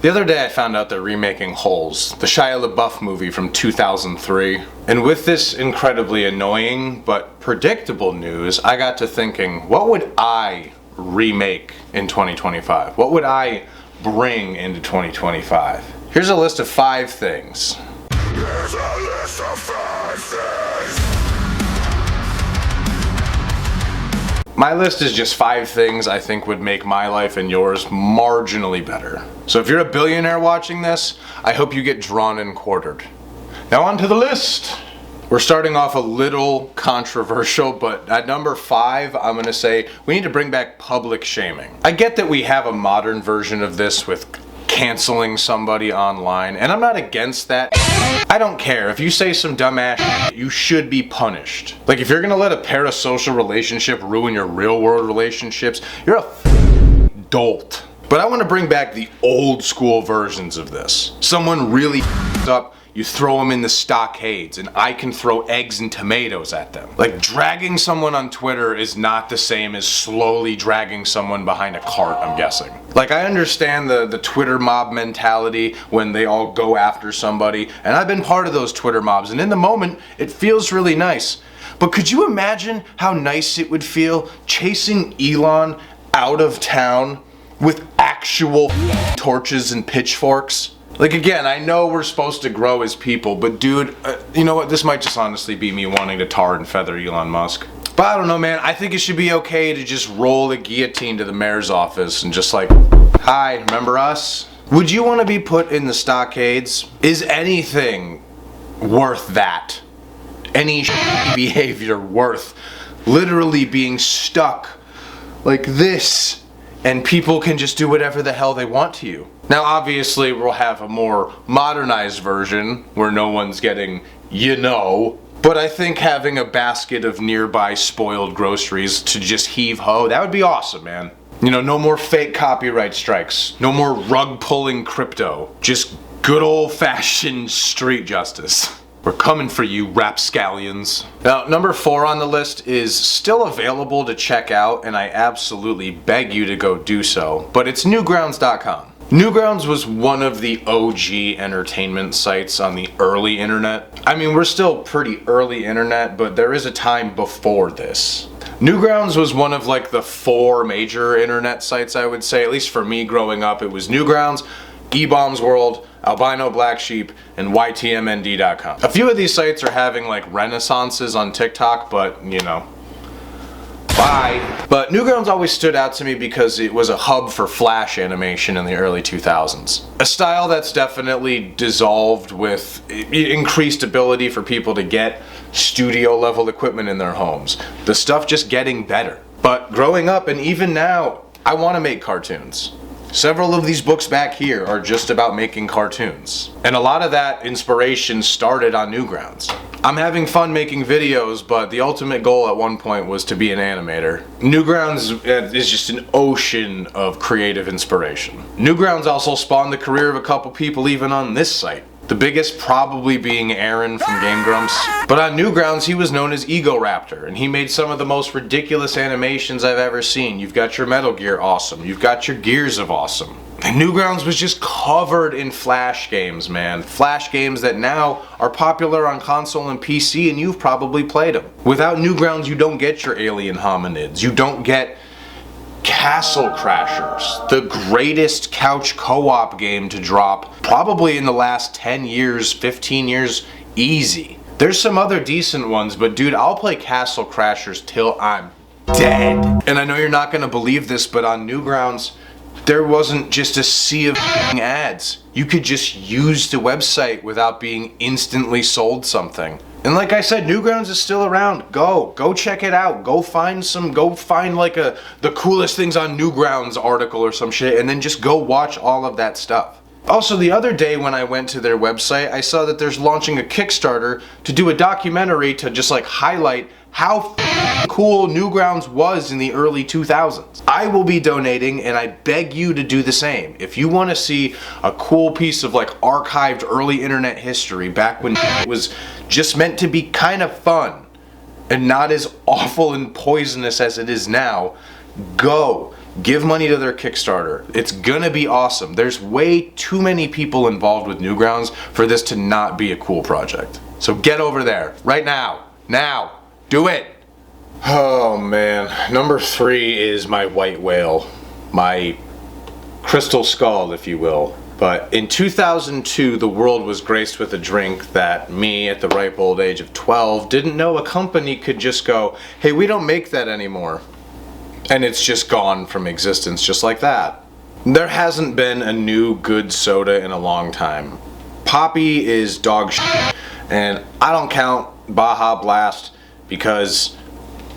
The other day I found out they're remaking Holes, the Shia LaBeouf movie from 2003. And with this incredibly annoying but predictable news, I got to thinking, what would I remake in 2025? What would I bring into 2025? Here's a list of 5 things. Here's a list of 5 things. My list is just 5 things I think would make my life and yours marginally better. So if you're a billionaire watching this, I hope you get drawn and quartered. Now on to the list. We're starting off a little controversial, but at number 5, I'm gonna say we need to bring back public shaming. I get that we have a modern version of this with canceling somebody online, and I'm not against that. I don't care. If you say some dumbass shit, you should be punished. Like, if you're gonna let a parasocial relationship ruin your real world relationships, you're a dolt. But I want to bring back the old school versions of this. Someone really up, you throw them in the stockades, and I can throw eggs and tomatoes at them. Like, dragging someone on Twitter is not the same as slowly dragging someone behind a cart, I'm guessing. Like, I understand the Twitter mob mentality when they all go after somebody, and I've been part of those Twitter mobs, and in the moment, it feels really nice. But could you imagine how nice it would feel chasing Elon out of town with actual torches and pitchforks? Like, again, I know we're supposed to grow as people, but dude, you know what? This might just honestly be me wanting to tar and feather Elon Musk. But I don't know, man. I think it should be okay to just roll the guillotine to the mayor's office and just like, hi, remember us? Would you want to be put in the stockades? Is anything worth that? Any behavior worth literally being stuck like this? And people can just do whatever the hell they want to you. Now obviously we'll have a more modernized version where no one's getting, but I think having a basket of nearby spoiled groceries to just heave ho, that would be awesome, man. You know, no more fake copyright strikes, no more rug pulling crypto, just good old fashioned street justice. We're coming for you, rapscallions. Now, number 4 on the list is still available to check out, and I absolutely beg you to go do so, but it's newgrounds.com. Newgrounds was one of the OG entertainment sites on the early internet. I mean, we're still pretty early internet, but there is a time before this. Newgrounds was one of like the 4 major internet sites, I would say, at least for me growing up. It was Newgrounds, eBaum's World, Albino Black Sheep, and YTMND.com. A few of these sites are having like renaissances on TikTok, but you know, bye. But Newgrounds always stood out to me because it was a hub for Flash animation in the early 2000s. A style that's definitely dissolved with increased ability for people to get studio level equipment in their homes. The stuff just getting better. But growing up and even now, I want to make cartoons. Several of these books back here are just about making cartoons. And a lot of that inspiration started on Newgrounds. I'm having fun making videos, but the ultimate goal at one point was to be an animator. Newgrounds is just an ocean of creative inspiration. Newgrounds also spawned the career of a couple people even on this site. The biggest probably being Aaron from Game Grumps. But on Newgrounds, he was known as Egoraptor, and he made some of the most ridiculous animations I've ever seen. You've got your Metal Gear awesome. You've got your Gears of awesome. And Newgrounds was just covered in Flash games, man. Flash games that now are popular on console and PC, and you've probably played them. Without Newgrounds, you don't get your Alien Hominids. You don't get Castle Crashers, the greatest couch co-op game to drop probably in the last 10 years, 15 years, easy. There's some other decent ones, but dude, I'll play Castle Crashers till I'm dead. And I know you're not gonna believe this, but on Newgrounds, there wasn't just a sea of ads. You could just use the website without being instantly sold something. And like I said, Newgrounds is still around. Go check it out. Go find like the coolest things on Newgrounds article or some shit, and then just go watch all of that stuff. Also, the other day when I went to their website, I saw that there's launching a Kickstarter to do a documentary to just like highlight how cool Newgrounds was in the early 2000s. I will be donating, and I beg you to do the same. If you want to see a cool piece of like archived early internet history back when it was just meant to be kind of fun and not as awful and poisonous as it is now, go Give money to their Kickstarter. It's gonna be awesome. There's way too many people involved with Newgrounds for this to not be a cool project. So get over there, right now. Now, do it. Oh man, number 3 is my white whale. My crystal skull, if you will. But in 2002, the world was graced with a drink that me, at the ripe old age of 12, didn't know a company could just go, hey, we don't make that anymore. And it's just gone from existence just like that. There hasn't been a new good soda in a long time. Poppy is dog shit, and I don't count Baja Blast because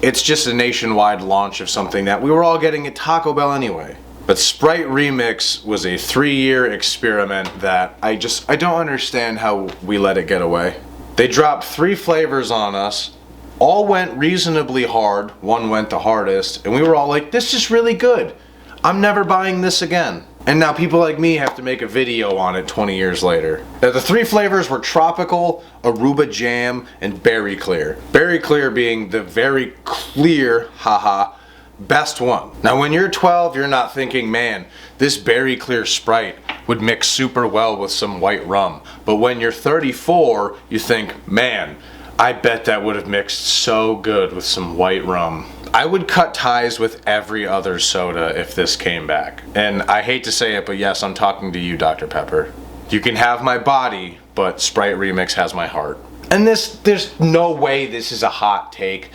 it's just a nationwide launch of something that we were all getting at Taco Bell anyway. But Sprite Remix was a 3-year experiment that I don't understand how we let it get away. They dropped 3 flavors on us, all went reasonably hard, one went the hardest, and we were all like, this is really good. I'm never buying this again. And now people like me have to make a video on it 20 years later. Now, the 3 flavors were Tropical, Aruba Jam, and Berry Clear. Berry Clear being the very clear, haha, best one. Now when you're 12, you're not thinking, man, this Berry Clear Sprite would mix super well with some white rum. But when you're 34, you think, man, I bet that would have mixed so good with some white rum. I would cut ties with every other soda if this came back. And I hate to say it, but yes, I'm talking to you, Dr. Pepper. You can have my body, but Sprite Remix has my heart. And there's no way this is a hot take.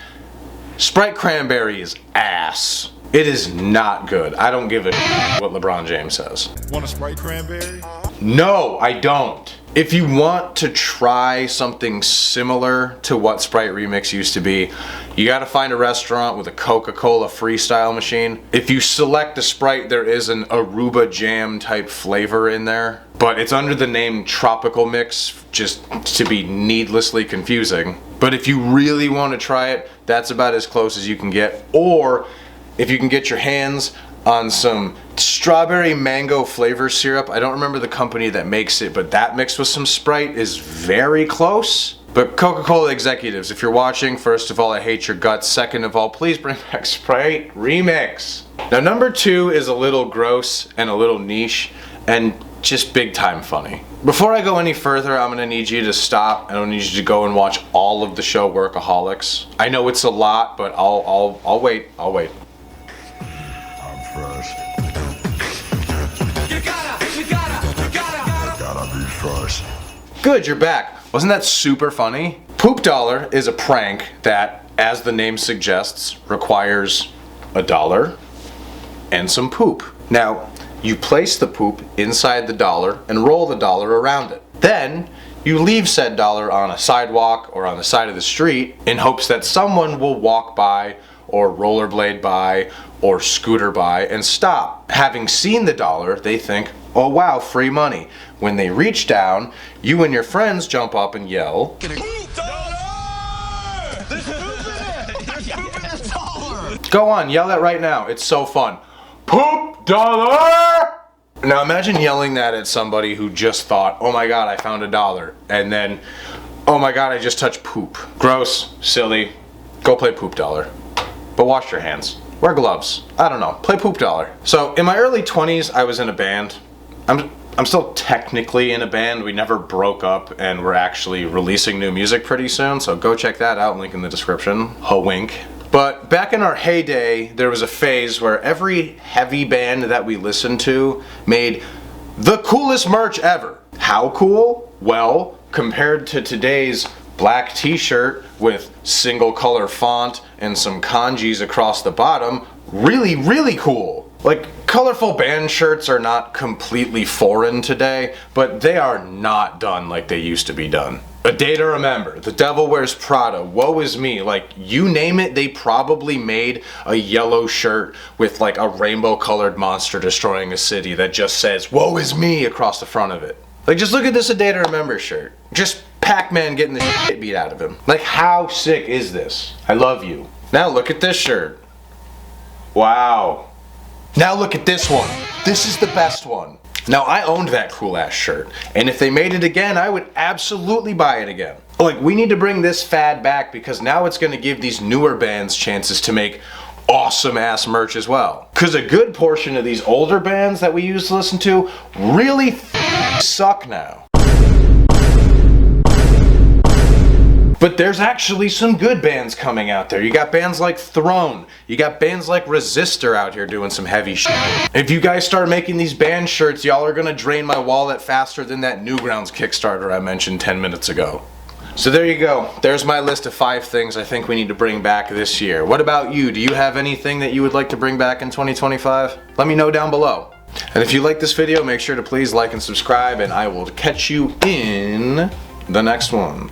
Sprite Cranberry is ass. It is not good. I don't give a shit what LeBron James says. Want a Sprite Cranberry? No, I don't. If you want to try something similar to what Sprite Remix used to be, you gotta find a restaurant with a Coca-Cola freestyle machine. If you select a Sprite, there is an Aruba Jam type flavor in there, but it's under the name Tropical Mix, just to be needlessly confusing. But if you really want to try it, that's about as close as you can get. Or if you can get your hands on some strawberry mango flavor syrup. I don't remember the company that makes it, but that mixed with some Sprite is very close. But Coca-Cola executives, if you're watching, first of all, I hate your guts. Second of all, please bring back Sprite Remix. Now, number 2 is a little gross and a little niche and just big time funny. Before I go any further, I'm gonna need you to stop. I don't need you to go and watch all of the show Workaholics. I know it's a lot, but I'll wait. I'll wait. I'm first. You gotta be first. Good, you're back. Wasn't that super funny? Poop Dollar is a prank that, as the name suggests, requires $1 and some poop. Now, you place the poop inside the dollar and roll the dollar around it. Then, you leave said dollar on a sidewalk or on the side of the street in hopes that someone will walk by or rollerblade by or scooter by and stop. Having seen the dollar, they think, oh wow, free money. When they reach down, you and your friends jump up and yell, "Poop dollar! There's poop in it! There's poop in this dollar!" Go on, yell that right now. It's so fun. Poop dollar! Now imagine yelling that at somebody who just thought, oh my god, I found $1. And then, oh my god, I just touched poop. Gross, silly. Go play Poop Dollar. But wash your hands. Wear gloves. I don't know. Play Poop Dollar. So in my early 20s, I was in a band. I'm still technically in a band. We never broke up, and we're actually releasing new music pretty soon, so go check that out, link in the description. Ho wink. But back in our heyday, there was a phase where every heavy band that we listened to made the coolest merch ever. How cool? Well, compared to today's black t-shirt with single color font and some kanjis across the bottom, really, really cool. Like, colorful band shirts are not completely foreign today, but they are not done like they used to be done. A Day to Remember, The Devil Wears Prada, Woe Is Me, like, you name it, they probably made a yellow shirt with like a rainbow colored monster destroying a city that just says, Woe Is Me across the front of it. Like, just look at this A Day to Remember shirt. Just Pac-Man getting the shit beat out of him. Like, how sick is this? I love you. Now look at this shirt. Wow. Now look at this one. This is the best one. Now, I owned that cool ass shirt, and if they made it again, I would absolutely buy it again. Like, we need to bring this fad back because now it's gonna give these newer bands chances to make awesome ass merch as well. Cause a good portion of these older bands that we used to listen to really suck now. But there's actually some good bands coming out there. You got bands like Throne. You got bands like Resistor out here doing some heavy shit. If you guys start making these band shirts, y'all are gonna drain my wallet faster than that Newgrounds Kickstarter I mentioned 10 minutes ago. So there you go. There's my list of 5 things I think we need to bring back this year. What about you? Do you have anything that you would like to bring back in 2025? Let me know down below. And if you like this video, make sure to please like and subscribe, and I will catch you in the next one.